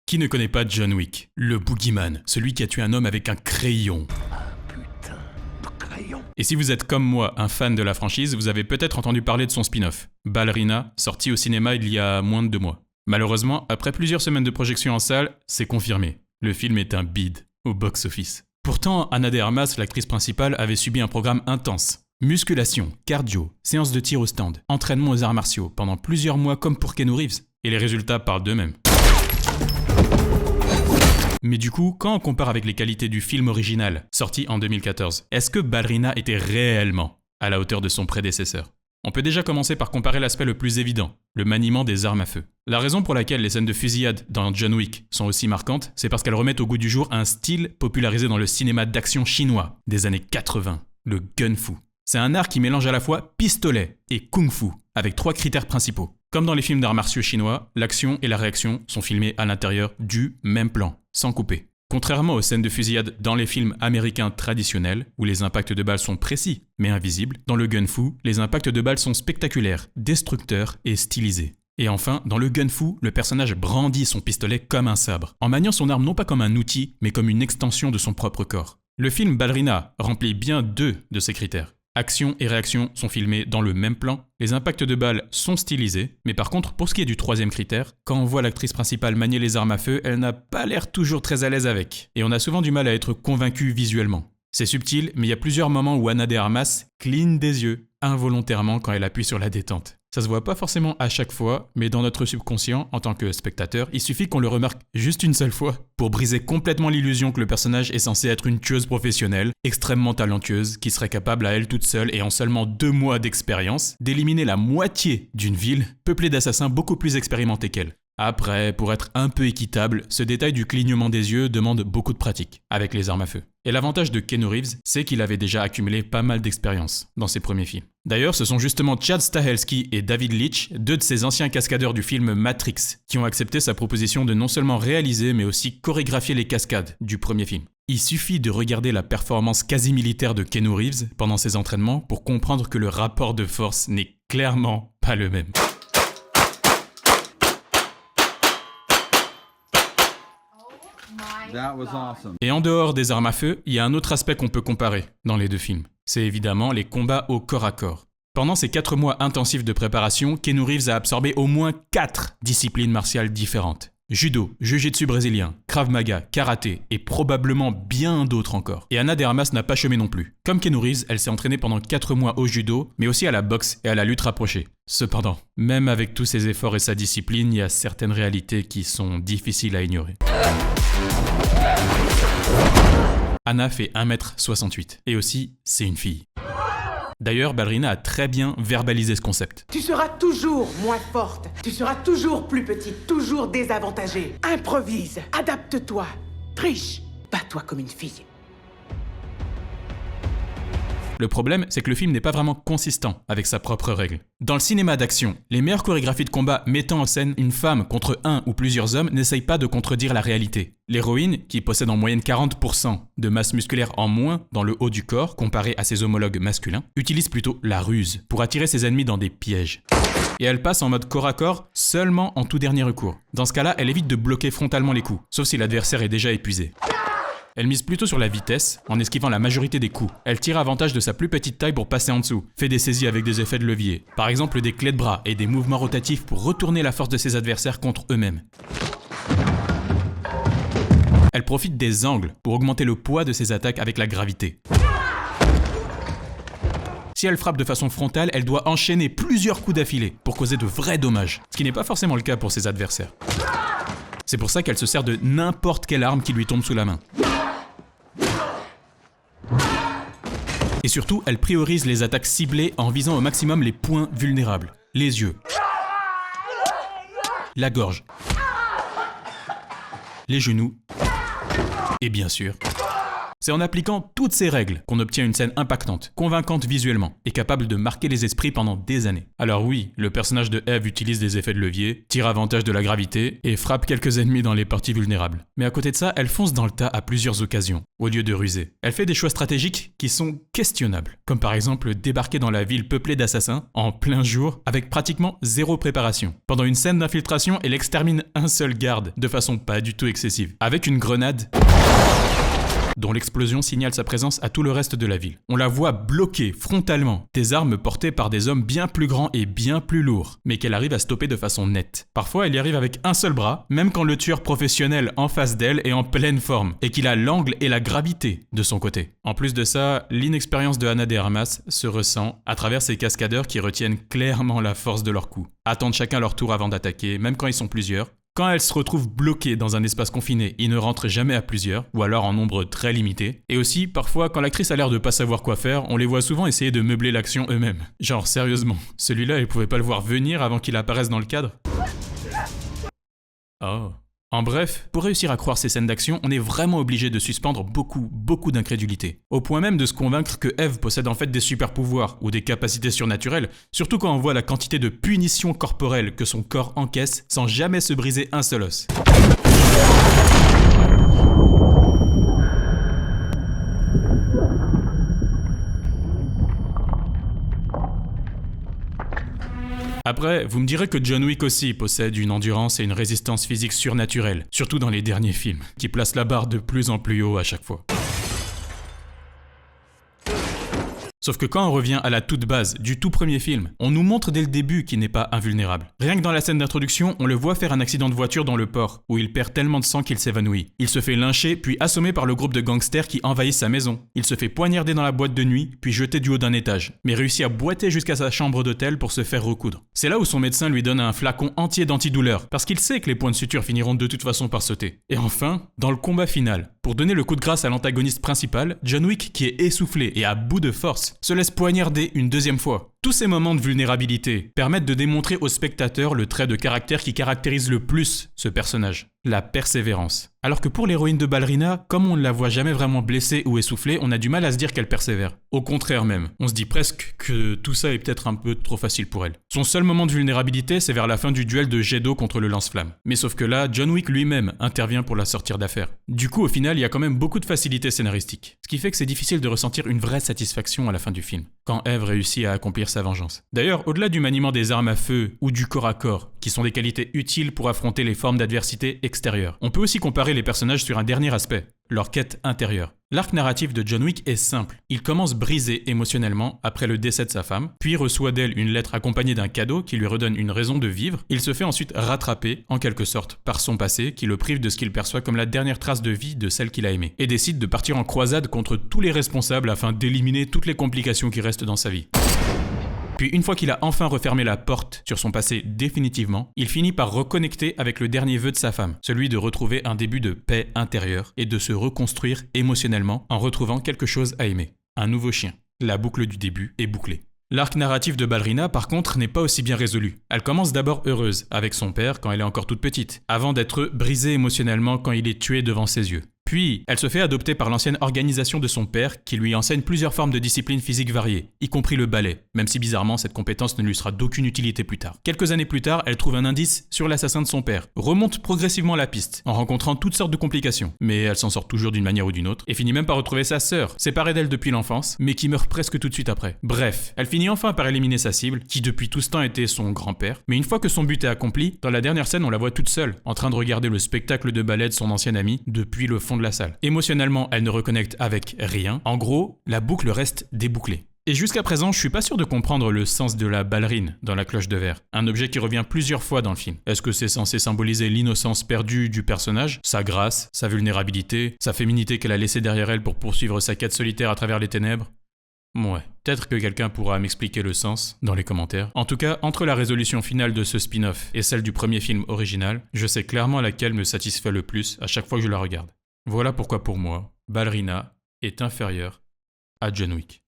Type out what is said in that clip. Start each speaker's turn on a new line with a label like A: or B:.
A: Qui ne connaît pas John Wick, le boogeyman, celui qui a tué un homme avec un crayon?
B: Putain de crayon.
A: Et si vous êtes comme moi un fan de la franchise, vous avez peut-être entendu parler de son spin-off, Ballerina, sorti au cinéma il y a moins de 2 mois. Malheureusement, après plusieurs semaines de projection en salle, c'est confirmé. Le film est un bide au box-office. Pourtant, Ana de Armas, l'actrice principale, avait subi un programme intense. Musculation, cardio, séances de tir au stand, entraînement aux arts martiaux pendant plusieurs mois comme pour Keanu Reeves. Et les résultats parlent d'eux-mêmes. Mais du coup, quand on compare avec les qualités du film original, sorti en 2014, est-ce que Ballerina était réellement à la hauteur de son prédécesseur? On peut déjà commencer par comparer l'aspect le plus évident, le maniement des armes à feu. La raison pour laquelle les scènes de fusillade dans John Wick sont aussi marquantes, c'est parce qu'elles remettent au goût du jour un style popularisé dans le cinéma d'action chinois des années 80, le gun-fu. C'est un art qui mélange à la fois pistolet et kung-fu, avec 3 critères principaux. Comme dans les films d'arts martiaux chinois, l'action et la réaction sont filmées à l'intérieur du même plan, sans couper. Contrairement aux scènes de fusillade dans les films américains traditionnels, où les impacts de balles sont précis, mais invisibles, dans le gun-fu, les impacts de balles sont spectaculaires, destructeurs et stylisés. Et enfin, dans le gun-fu, le personnage brandit son pistolet comme un sabre, en maniant son arme non pas comme un outil, mais comme une extension de son propre corps. Le film Ballerina remplit bien 2 de ces critères. Action et réaction sont filmés dans le même plan, les impacts de balles sont stylisés, mais par contre, pour ce qui est du 3e critère, quand on voit l'actrice principale manier les armes à feu, elle n'a pas l'air toujours très à l'aise avec, et on a souvent du mal à être convaincu visuellement. C'est subtil, mais il y a plusieurs moments où Ana de Armas cligne des yeux, involontairement quand elle appuie sur la détente. Ça se voit pas forcément à chaque fois, mais dans notre subconscient, en tant que spectateur, il suffit qu'on le remarque juste une seule fois pour briser complètement l'illusion que le personnage est censé être une tueuse professionnelle, extrêmement talentueuse, qui serait capable à elle toute seule et en seulement 2 mois d'expérience, d'éliminer la moitié d'une ville peuplée d'assassins beaucoup plus expérimentés qu'elle. Après, pour être un peu équitable, ce détail du clignement des yeux demande beaucoup de pratique avec les armes à feu. Et l'avantage de Keanu Reeves, c'est qu'il avait déjà accumulé pas mal d'expérience dans ses premiers films. D'ailleurs, ce sont justement Chad Stahelski et David Leitch, 2 de ses anciens cascadeurs du film Matrix, qui ont accepté sa proposition de non seulement réaliser, mais aussi chorégraphier les cascades du premier film. Il suffit de regarder la performance quasi militaire de Keanu Reeves pendant ses entraînements pour comprendre que le rapport de force n'est clairement pas le même.
B: That was awesome.
A: Et en dehors des armes à feu, il y a un autre aspect qu'on peut comparer dans les 2 films. C'est évidemment les combats au corps à corps. Pendant ces 4 mois intensifs de préparation, Keanu Reeves a absorbé au moins 4 disciplines martiales différentes. Judo, jiu-jitsu brésilien, krav maga, karaté et probablement bien d'autres encore. Et Ana de Armas n'a pas chômé non plus. Comme Keanu Reeves, elle s'est entraînée pendant 4 mois au judo, mais aussi à la boxe et à la lutte rapprochée. Cependant, même avec tous ses efforts et sa discipline, il y a certaines réalités qui sont difficiles à ignorer. Ana fait 1m68 et aussi, c'est une fille. D'ailleurs, Ballerina a très bien verbalisé ce concept.
C: Tu seras toujours moins forte, tu seras toujours plus petite, toujours désavantagée. Improvise, adapte-toi, triche, bats-toi comme une fille.
A: Le problème, c'est que le film n'est pas vraiment consistant avec sa propre règle. Dans le cinéma d'action, les meilleures chorégraphies de combat mettant en scène une femme contre un ou plusieurs hommes n'essayent pas de contredire la réalité. L'héroïne, qui possède en moyenne 40% de masse musculaire en moins dans le haut du corps comparé à ses homologues masculins, utilise plutôt la ruse pour attirer ses ennemis dans des pièges. Et elle passe en mode corps à corps seulement en tout dernier recours. Dans ce cas-là, elle évite de bloquer frontalement les coups, sauf si l'adversaire est déjà épuisé. Elle mise plutôt sur la vitesse, en esquivant la majorité des coups. Elle tire avantage de sa plus petite taille pour passer en dessous, fait des saisies avec des effets de levier, par exemple des clés de bras et des mouvements rotatifs pour retourner la force de ses adversaires contre eux-mêmes. Elle profite des angles pour augmenter le poids de ses attaques avec la gravité. Si elle frappe de façon frontale, elle doit enchaîner plusieurs coups d'affilée pour causer de vrais dommages, ce qui n'est pas forcément le cas pour ses adversaires. C'est pour ça qu'elle se sert de n'importe quelle arme qui lui tombe sous la main. Et surtout, elle priorise les attaques ciblées en visant au maximum les points vulnérables. Les yeux, la gorge, les genoux et bien sûr, C'est en appliquant toutes ces règles qu'on obtient une scène impactante, convaincante visuellement, et capable de marquer les esprits pendant des années. Alors oui, le personnage de Eve utilise des effets de levier, tire avantage de la gravité, et frappe quelques ennemis dans les parties vulnérables. Mais à côté de ça, elle fonce dans le tas à plusieurs occasions, au lieu de ruser. Elle fait des choix stratégiques qui sont questionnables, comme par exemple débarquer dans la ville peuplée d'assassins, en plein jour, avec pratiquement zéro préparation. Pendant une scène d'infiltration, elle extermine un seul garde, de façon pas du tout excessive, avec une grenade dont l'explosion signale sa présence à tout le reste de la ville. On la voit bloquée frontalement, des armes portées par des hommes bien plus grands et bien plus lourds, mais qu'elle arrive à stopper de façon nette. Parfois, elle y arrive avec un seul bras, même quand le tueur professionnel en face d'elle est en pleine forme, et qu'il a l'angle et la gravité de son côté. En plus de ça, l'inexpérience de Ana de Armas se ressent à travers ces cascadeurs qui retiennent clairement la force de leurs coups, attendent chacun leur tour avant d'attaquer, même quand ils sont plusieurs. Quand elle se retrouve bloquée dans un espace confiné, ils ne rentrent jamais à plusieurs, ou alors en nombre très limité. Et aussi, parfois, quand l'actrice a l'air de pas savoir quoi faire, on les voit souvent essayer de meubler l'action eux-mêmes. Genre, sérieusement, celui-là, elle pouvait pas le voir venir avant qu'il apparaisse dans le cadre? Oh. En bref, pour réussir à croire ces scènes d'action, on est vraiment obligé de suspendre beaucoup d'incrédulité. Au point même de se convaincre que Eve possède en fait des super pouvoirs ou des capacités surnaturelles, surtout quand on voit la quantité de punitions corporelles que son corps encaisse sans jamais se briser un seul os. Après, vous me direz que John Wick aussi possède une endurance et une résistance physique surnaturelle, surtout dans les derniers films, qui placent la barre de plus en plus haut à chaque fois. Sauf que quand on revient à la toute base du tout premier film, on nous montre dès le début qu'il n'est pas invulnérable. Rien que dans la scène d'introduction, on le voit faire un accident de voiture dans le port, où il perd tellement de sang qu'il s'évanouit. Il se fait lyncher, puis assommé par le groupe de gangsters qui envahissent sa maison. Il se fait poignarder dans la boîte de nuit, puis jeter du haut d'un étage, mais réussit à boiter jusqu'à sa chambre d'hôtel pour se faire recoudre. C'est là où son médecin lui donne un flacon entier d'antidouleur, parce qu'il sait que les points de suture finiront de toute façon par sauter. Et enfin, dans le combat final, pour donner le coup de grâce à l'antagoniste principal, John Wick, qui est essoufflé et à bout de force, se laisse poignarder une deuxième fois. Tous ces moments de vulnérabilité permettent de démontrer au spectateur le trait de caractère qui caractérise le plus ce personnage, la persévérance. Alors que pour l'héroïne de Ballerina, comme on ne la voit jamais vraiment blessée ou essoufflée, on a du mal à se dire qu'elle persévère. Au contraire même, on se dit presque que tout ça est peut-être un peu trop facile pour elle. Son seul moment de vulnérabilité, c'est vers la fin du duel de jet d'eau contre le lance-flamme. Mais sauf que là, John Wick lui-même intervient pour la sortir d'affaire. Du coup, au final, il y a quand même beaucoup de facilité scénaristique. Ce qui fait que c'est difficile de ressentir une vraie satisfaction à la fin du film, quand Eve réussit à accomplir sa vengeance. D'ailleurs, au-delà du maniement des armes à feu ou du corps à corps, qui sont des qualités utiles pour affronter les formes d'adversité extérieures, on peut aussi comparer les personnages sur un dernier aspect, leur quête intérieure. L'arc narratif de John Wick est simple. Il commence brisé émotionnellement après le décès de sa femme, puis reçoit d'elle une lettre accompagnée d'un cadeau qui lui redonne une raison de vivre. Il se fait ensuite rattraper, en quelque sorte, par son passé qui le prive de ce qu'il perçoit comme la dernière trace de vie de celle qu'il a aimée, et décide de partir en croisade contre tous les responsables afin d'éliminer toutes les complications qui restent dans sa vie. Puis une fois qu'il a enfin refermé la porte sur son passé définitivement, il finit par reconnecter avec le dernier vœu de sa femme, celui de retrouver un début de paix intérieure et de se reconstruire émotionnellement en retrouvant quelque chose à aimer. Un nouveau chien. La boucle du début est bouclée. L'arc narratif de Ballerina, par contre, n'est pas aussi bien résolu. Elle commence d'abord heureuse, avec son père quand elle est encore toute petite, avant d'être brisée émotionnellement quand il est tué devant ses yeux. Puis, elle se fait adopter par l'ancienne organisation de son père qui lui enseigne plusieurs formes de disciplines physiques variées, y compris le ballet, même si bizarrement cette compétence ne lui sera d'aucune utilité plus tard. Quelques années plus tard, elle trouve un indice sur l'assassin de son père, remonte progressivement la piste, en rencontrant toutes sortes de complications, mais elle s'en sort toujours d'une manière ou d'une autre, et finit même par retrouver sa sœur, séparée d'elle depuis l'enfance, mais qui meurt presque tout de suite après. Bref, elle finit enfin par éliminer sa cible, qui depuis tout ce temps était son grand-père, mais une fois que son but est accompli, dans la dernière scène on la voit toute seule, en train de regarder le spectacle de ballet de son ancien ami, depuis le fond de la salle. Émotionnellement, elle ne reconnecte avec rien. En gros, la boucle reste débouclée. Et jusqu'à présent, je suis pas sûr de comprendre le sens de la ballerine dans la cloche de verre, un objet qui revient plusieurs fois dans le film. Est-ce que c'est censé symboliser l'innocence perdue du personnage, sa grâce, sa vulnérabilité, sa féminité qu'elle a laissée derrière elle pour poursuivre sa quête solitaire à travers les ténèbres? Ouais, peut-être que quelqu'un pourra m'expliquer le sens dans les commentaires. En tout cas, entre la résolution finale de ce spin-off et celle du premier film original, je sais clairement laquelle me satisfait le plus à chaque fois que je la regarde. Voilà pourquoi pour moi, Ballerina est inférieure à John Wick.